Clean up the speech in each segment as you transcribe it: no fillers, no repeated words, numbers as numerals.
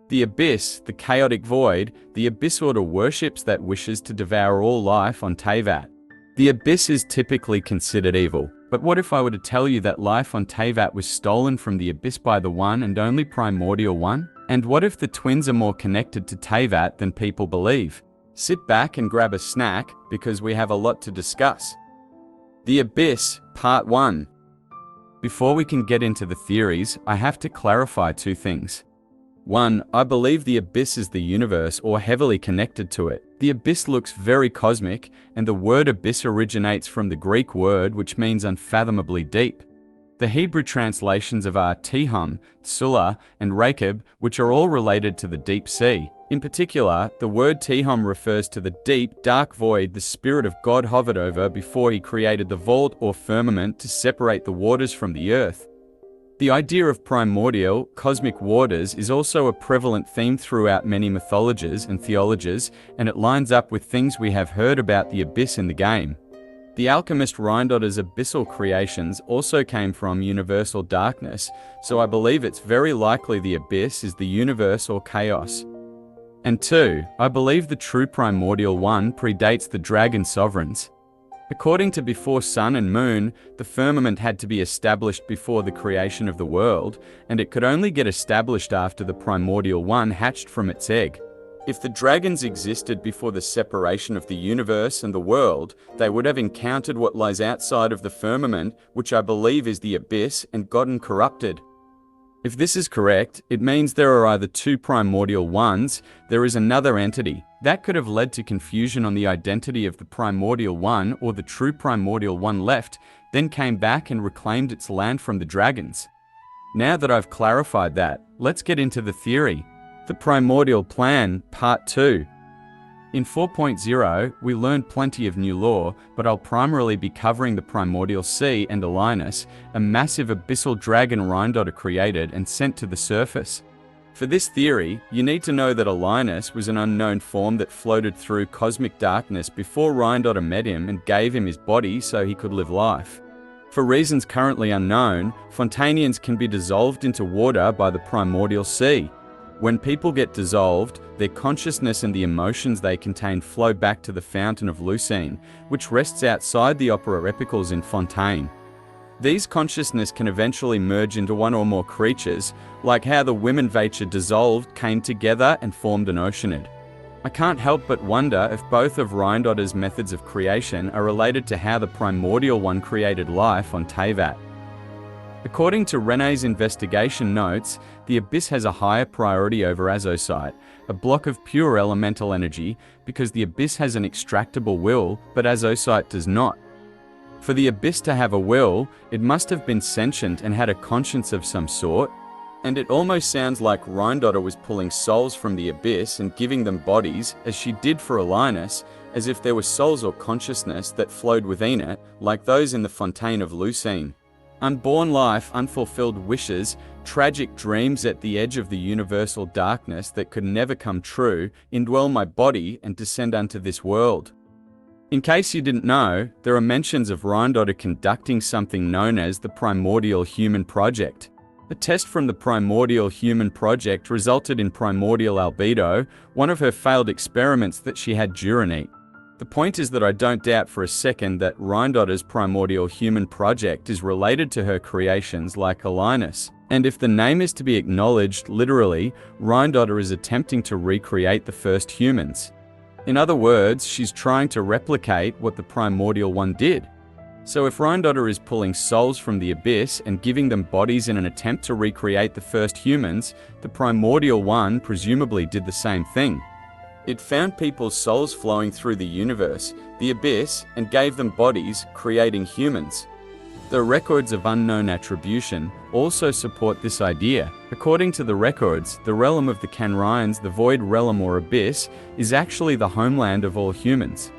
The abyss, the chaotic void, the abyss order worships that wishes to devour all life on Teyvat. The abyss is typically considered evil, but what if I were to tell you that life on Teyvat was stolen from the abyss by the one and only Primordial One? And what if the twins are more connected to Teyvat than people believe? Sit back and grab a snack, because we have a lot to discuss. The Abyss, Part 1. Before we can get into the theories, I have to clarify two things. 1. I believe the abyss is the universe or heavily connected to it. The abyss looks very cosmic, and the word abyss originates from the Greek word which means unfathomably deep. The Hebrew translations of are Tehom, Tsula, and Rekeb, which are all related to the deep sea. In particular, the word Tehom refers to the deep, dark void the Spirit of God hovered over before he created the vault or firmament to separate the waters from the earth. The idea of primordial, cosmic waters is also a prevalent theme throughout many mythologies and theologies, and it lines up with things we have heard about the abyss in the game. The alchemist Rindotter's abyssal creations also came from universal darkness, so I believe it's very likely the abyss is the universe or chaos. And 2. I believe the true Primordial One predates the dragon sovereigns. According to Before Sun and Moon, the firmament had to be established before the creation of the world, and it could only get established after the Primordial One hatched from its egg. If the dragons existed before the separation of the universe and the world, they would have encountered what lies outside of the firmament, which I believe is the abyss, and gotten corrupted. If this is correct, it means there are either two primordial ones, there is another entity. That could have led to confusion on the identity of the Primordial One, or the true Primordial One left, then came back and reclaimed its land from the dragons. Now that I've clarified that, let's get into the theory. The Primordial Plan, Part 2. In 4.0, we learned plenty of new lore, but I'll primarily be covering the Primordial Sea and Alinus, a massive abyssal dragon Reindotter created and sent to the surface. For this theory, you need to know that Alinus was an unknown form that floated through cosmic darkness before Reindotter met him and gave him his body so he could live life. For reasons currently unknown, Fontanians can be dissolved into water by the Primordial Sea. When people get dissolved, their consciousness and the emotions they contain flow back to the Fountain of Lucine, which rests outside the Opera Epicals in Fontaine. These consciousness can eventually merge into one or more creatures, like how the women Vature dissolved, came together and formed an Oceanid. I can't help but wonder if both of Reindotter's methods of creation are related to how the Primordial One created life on Teyvat. According to René's investigation notes, the Abyss has a higher priority over Azosite, a block of pure elemental energy, because the Abyss has an extractable will, but Azosite does not. For the Abyss to have a will, it must have been sentient and had a conscience of some sort, and it almost sounds like Reindotter was pulling souls from the Abyss and giving them bodies, as she did for Alinus, as if there were souls or consciousness that flowed within it, like those in the Fontaine of Lucine. Unborn life, unfulfilled wishes, tragic dreams at the edge of the universal darkness that could never come true, indwell my body and descend unto this world. In case you didn't know, there are mentions of Reindotter conducting something known as the Primordial Human Project. A test from the Primordial Human Project resulted in primordial albedo, one of her failed experiments that she had Duranite. The point is that I don't doubt for a second that Reindotter's Primordial Human Project is related to her creations like Alinus, and if the name is to be acknowledged literally, Reindotter is attempting to recreate the first humans. In other words, she's trying to replicate what the Primordial One did. So if Reindotter is pulling souls from the Abyss and giving them bodies in an attempt to recreate the first humans, the Primordial One presumably did the same thing. It found people's souls flowing through the universe, the Abyss, and gave them bodies, creating humans. The records of unknown attribution also support this idea. According to the records, the realm of the Canrians, the Void Realm or Abyss, is actually the homeland of all humans.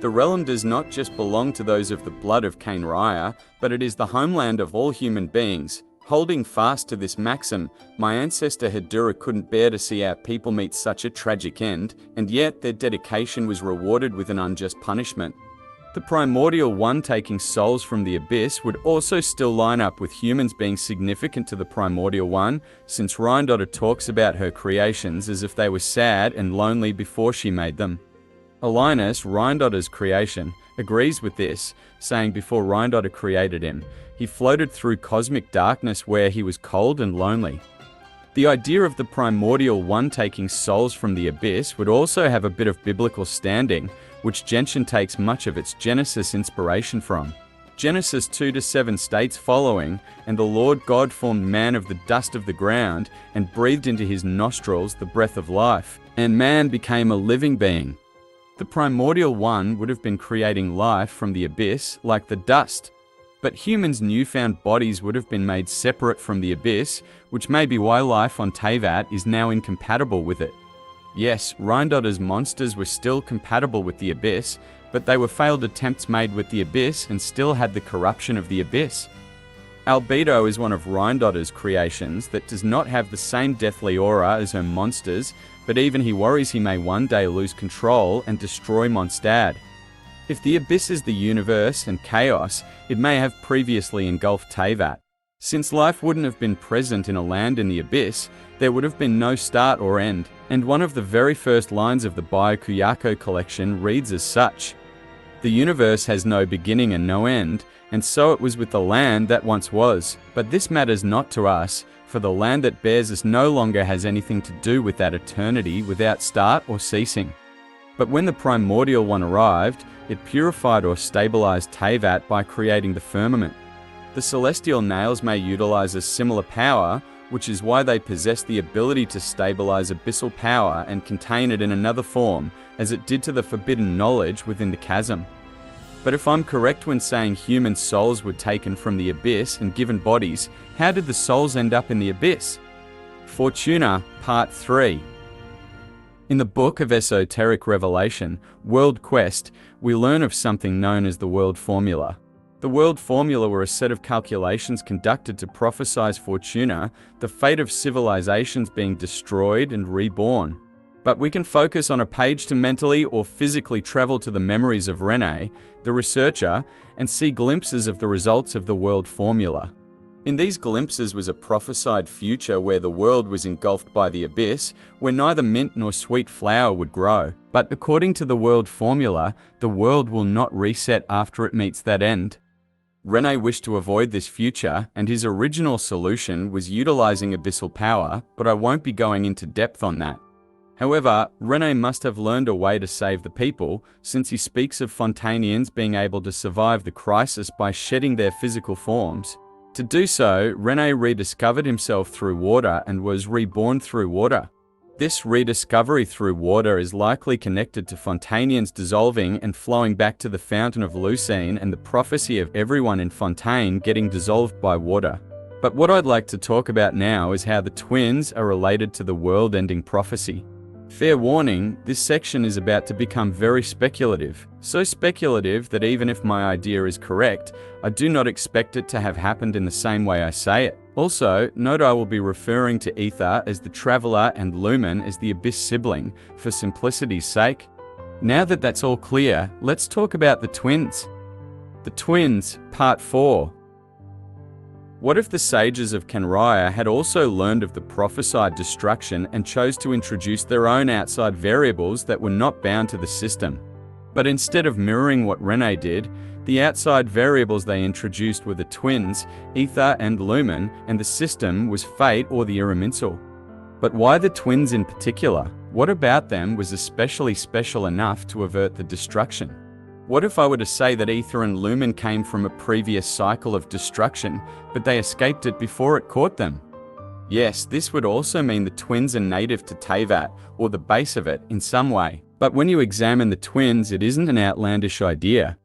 The realm does not just belong to those of the blood of Cainria, but it is the homeland of all human beings. Holding fast to this maxim, my ancestor Hedura couldn't bear to see our people meet such a tragic end, and yet their dedication was rewarded with an unjust punishment. The Primordial One taking souls from the Abyss would also still line up with humans being significant to the Primordial One, since Reindotter talks about her creations as if they were sad and lonely before she made them. Alinus, Reindotter's creation, agrees with this, saying before Reindotter created him, he floated through cosmic darkness where he was cold and lonely. The idea of the Primordial One taking souls from the Abyss would also have a bit of biblical standing, which Genshin takes much of its Genesis inspiration from. Genesis 2-7 states following, "And the Lord God formed man of the dust of the ground, and breathed into his nostrils the breath of life, and man became a living being." The Primordial One would have been creating life from the Abyss like the dust. But humans' newfound bodies would have been made separate from the Abyss, which may be why life on Teyvat is now incompatible with it. Yes, Reindotter's monsters were still compatible with the Abyss, but they were failed attempts made with the Abyss and still had the corruption of the Abyss. Albedo is one of Reindotter's creations that does not have the same deathly aura as her monsters, but even he worries he may one day lose control and destroy Mondstadt. If the Abyss is the universe and chaos, it may have previously engulfed Teyvat. Since life wouldn't have been present in a land in the Abyss, there would have been no start or end, and one of the very first lines of the Byakuya collection reads as such: "The universe has no beginning and no end, and so it was with the land that once was, but this matters not to us, for the land that bears us no longer has anything to do with that eternity without start or ceasing." But when the Primordial One arrived, it purified or stabilized Teyvat by creating the firmament. The celestial nails may utilize a similar power, which is why they possess the ability to stabilize abyssal power and contain it in another form, as it did to the forbidden knowledge within the chasm. But if I'm correct when saying human souls were taken from the Abyss and given bodies, how did the souls end up in the Abyss? Fortuna, Part 3. In the Book of Esoteric Revelation, World Quest, we learn of something known as the World Formula. The World Formula were a set of calculations conducted to prophesize Fortuna, the fate of civilizations being destroyed and reborn. But we can focus on a page to mentally or physically travel to the memories of Rene, the researcher, and see glimpses of the results of the World Formula. In these glimpses was a prophesied future where the world was engulfed by the Abyss, where neither mint nor sweet flower would grow. But according to the World Formula, the world will not reset after it meets that end. Rene wished to avoid this future, and his original solution was utilizing abyssal power, but I won't be going into depth on that. However, Rene must have learned a way to save the people, since he speaks of Fontainians being able to survive the crisis by shedding their physical forms. To do so, Rene rediscovered himself through water and was reborn through water. This rediscovery through water is likely connected to Fontainians dissolving and flowing back to the Fountain of Lucine and the prophecy of everyone in Fontaine getting dissolved by water. But what I'd like to talk about now is how the twins are related to the world-ending prophecy. Fair warning, this section is about to become very speculative. So speculative that even if my idea is correct, I do not expect it to have happened in the same way I say it. Also, note I will be referring to Ether as the Traveler and Lumen as the Abyss sibling, for simplicity's sake. Now that that's all clear, let's talk about the twins. The twins, Part 4. What if the sages of Kenraya had also learned of the prophesied destruction and chose to introduce their own outside variables that were not bound to the system? But instead of mirroring what Rene did, the outside variables they introduced were the twins, Ether and Lumen, and the system was fate or the Iriminsel. But why the twins in particular? What about them was especially special enough to avert the destruction? What if I were to say that Ether and Lumen came from a previous cycle of destruction, but they escaped it before it caught them? Yes, this would also mean the twins are native to Teyvat, or the base of it, in some way. But when you examine the twins, it isn't an outlandish idea.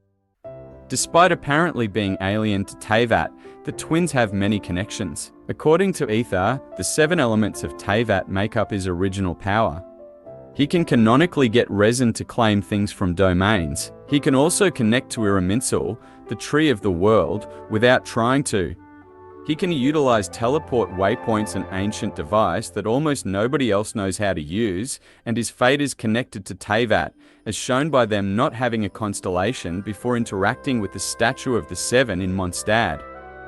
Despite apparently being alien to Teyvat, the twins have many connections. According to Ether, the 7 elements of Teyvat make up his original power. He can canonically get resin to claim things from domains. He can also connect to Iriminsel, the tree of the world, without trying to. He can utilize teleport waypoints, an ancient device that almost nobody else knows how to use, and his fate is connected to Teyvat, as shown by them not having a constellation before interacting with the statue of the Seven in Mondstadt.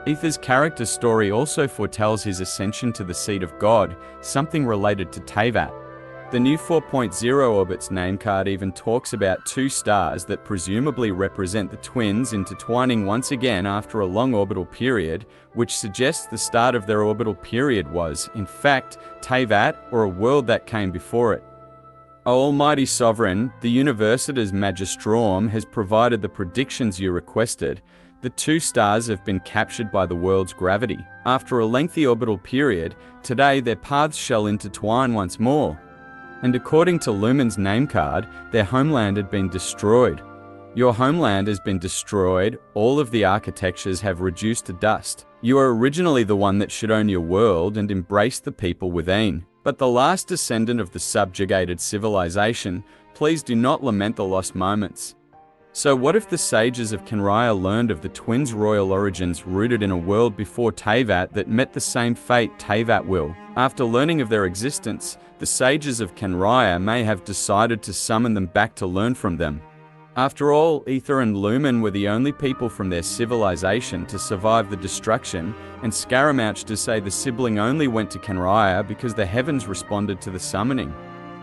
Aether's character story also foretells his ascension to the seat of God, something related to Teyvat. The new 4.0 orbit's namecard even talks about two stars that presumably represent the twins intertwining once again after a long orbital period, which suggests the start of their orbital period was, in fact, Teyvat, or a world that came before it. O Almighty Sovereign, the Universitas Magistrorum has provided the predictions you requested. The two stars have been captured by the world's gravity. After a lengthy orbital period, today their paths shall intertwine once more. And according to Lumen's namecard, their homeland had been destroyed. Your homeland has been destroyed, all of the architectures have reduced to dust. You are originally the one that should own your world and embrace the people within. But the last descendant of the subjugated civilization, please do not lament the lost moments. So what if the sages of Kenrya learned of the twins' royal origins rooted in a world before Teyvat that met the same fate Teyvat will? After learning of their existence, the sages of Kenrya may have decided to summon them back to learn from them. After all, Aether and Lumen were the only people from their civilization to survive the destruction, and Scaramouch to say the sibling only went to Kenrya because the heavens responded to the summoning.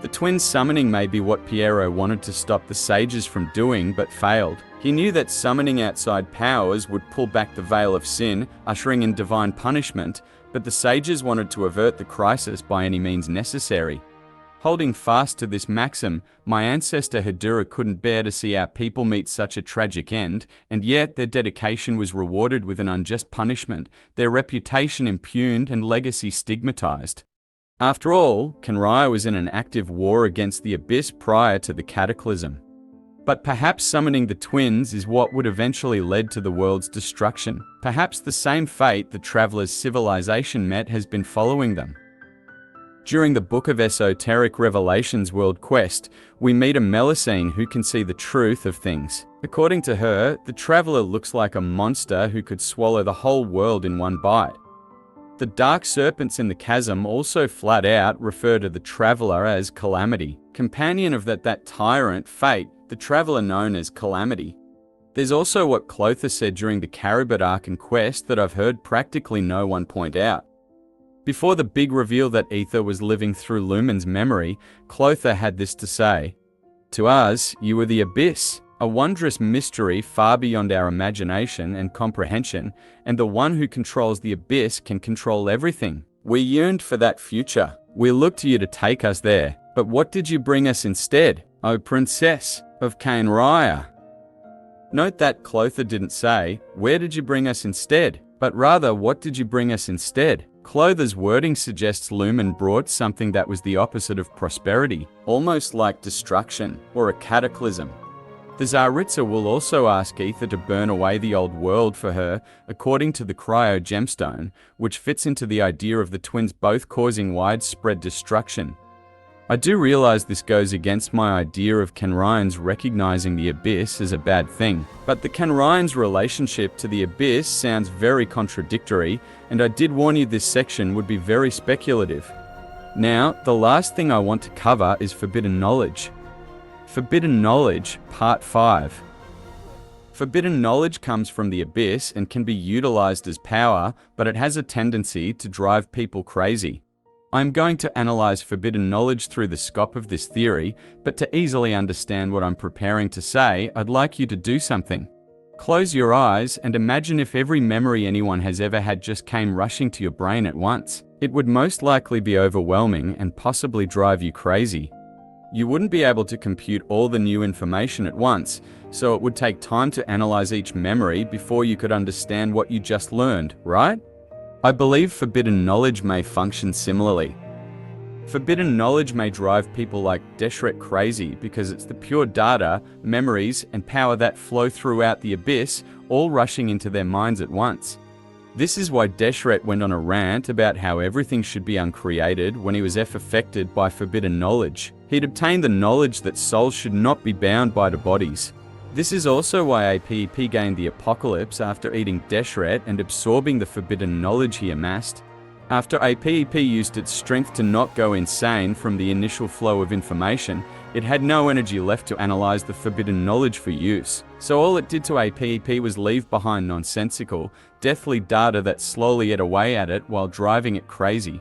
The twins' summoning may be what Piero wanted to stop the sages from doing, but failed. He knew that summoning outside powers would pull back the veil of sin, ushering in divine punishment, but the sages wanted to avert the crisis by any means necessary. Holding fast to this maxim, my ancestor Hedura couldn't bear to see our people meet such a tragic end, and yet their dedication was rewarded with an unjust punishment, their reputation impugned and legacy stigmatized. After all, Kenrya was in an active war against the Abyss prior to the Cataclysm. But perhaps summoning the twins is what would eventually lead to the world's destruction. Perhaps the same fate the Traveler's civilization met has been following them. During the Book of Esoteric Revelations World Quest, we meet a Melusine who can see the truth of things. According to her, the Traveler looks like a monster who could swallow the whole world in one bite. The dark serpents in the chasm also flat out refer to the Traveler as Calamity. Companion of that tyrant, Fate, the Traveler known as Calamity. There's also what Clotha said during the Caribet Arc and Quest that I've heard practically no one point out. Before the big reveal that Aether was living through Lumen's memory, Clotha had this to say. To us, you are the Abyss, a wondrous mystery far beyond our imagination and comprehension, and the one who controls the Abyss can control everything. We yearned for that future. We looked to you to take us there. But what did you bring us instead, O Princess of Kenrya? Note that Clotha didn't say, where did you bring us instead? But rather, what did you bring us instead? Clotha's wording suggests Lumen brought something that was the opposite of prosperity, almost like destruction or a cataclysm. The Tsaritsa will also ask Aether to burn away the old world for her, according to the Cryo Gemstone, which fits into the idea of the twins both causing widespread destruction. I do realize this goes against my idea of Kenryans recognizing the Abyss as a bad thing, but the Kenryans' relationship to the Abyss sounds very contradictory, and I did warn you this section would be very speculative. Now, the last thing I want to cover is Forbidden Knowledge. Forbidden Knowledge, Part 5. Forbidden knowledge comes from the Abyss and can be utilized as power, but it has a tendency to drive people crazy. I'm going to analyze forbidden knowledge through the scope of this theory, but to easily understand what I'm preparing to say, I'd like you to do something. Close your eyes and imagine if every memory anyone has ever had just came rushing to your brain at once. It would most likely be overwhelming and possibly drive you crazy. You wouldn't be able to compute all the new information at once, so it would take time to analyze each memory before you could understand what you just learned, right? I believe forbidden knowledge may function similarly. Forbidden knowledge may drive people like Deshret crazy because it's the pure data, memories, and power that flow throughout the Abyss, all rushing into their minds at once. This is why Deshret went on a rant about how everything should be uncreated when he was affected by forbidden knowledge. He'd obtained the knowledge that souls should not be bound by the bodies. This is also why APP gained the Apocalypse after eating Deshret and absorbing the forbidden knowledge he amassed. After APP used its strength to not go insane from the initial flow of information, it had no energy left to analyze the forbidden knowledge for use. So all it did to APP was leave behind nonsensical, deathly data that slowly ate away at it while driving it crazy.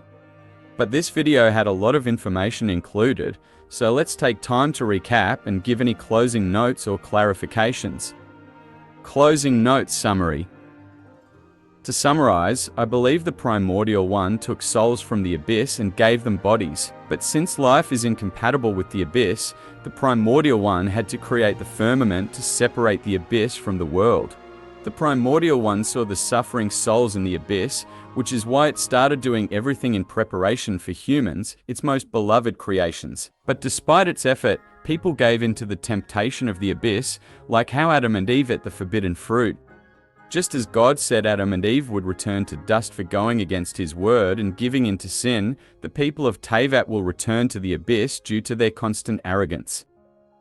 But this video had a lot of information included, so let's take time to recap and give any closing notes or clarifications. Closing notes summary. To summarize, I believe the Primordial One took souls from the Abyss and gave them bodies, but since life is incompatible with the Abyss, the Primordial One had to create the firmament to separate the Abyss from the world. The Primordial One saw the suffering souls in the Abyss, which is why it started doing everything in preparation for humans, its most beloved creations. But despite its effort, people gave in to the temptation of the Abyss, like how Adam and Eve ate the forbidden fruit. Just as God said Adam and Eve would return to dust for going against his word and giving in to sin, the people of Teyvat will return to the Abyss due to their constant arrogance.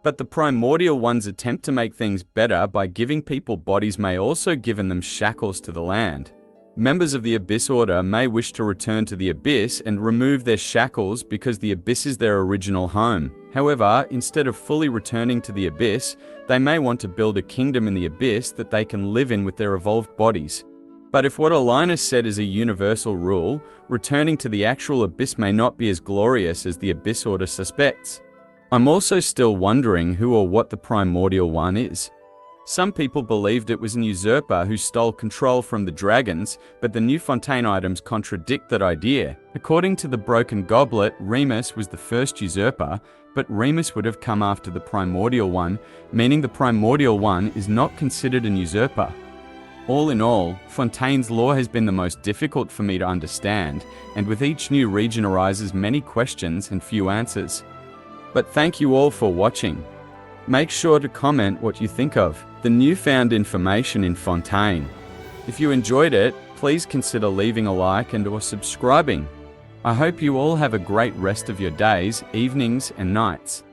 But the Primordial One's attempt to make things better by giving people bodies may also give them shackles to the land. Members of the Abyss Order may wish to return to the Abyss and remove their shackles because the Abyss is their original home. However, instead of fully returning to the Abyss, they may want to build a kingdom in the Abyss that they can live in with their evolved bodies. But if what Alinus said is a universal rule, returning to the actual Abyss may not be as glorious as the Abyss Order suspects. I'm also still wondering who or what the Primordial One is. Some people believed it was an usurper who stole control from the dragons, but the New Fontaine items contradict that idea. According to the Broken Goblet, Remus was the first usurper, but Remus would have come after the Primordial One, meaning the Primordial One is not considered an usurper. All in all, Fontaine's lore has been the most difficult for me to understand, and with each new region arises many questions and few answers. But thank you all for watching. Make sure to comment what you think of the newfound information in Fontaine. If you enjoyed it, please consider leaving a like and/or subscribing. I hope you all have a great rest of your days, evenings, and nights.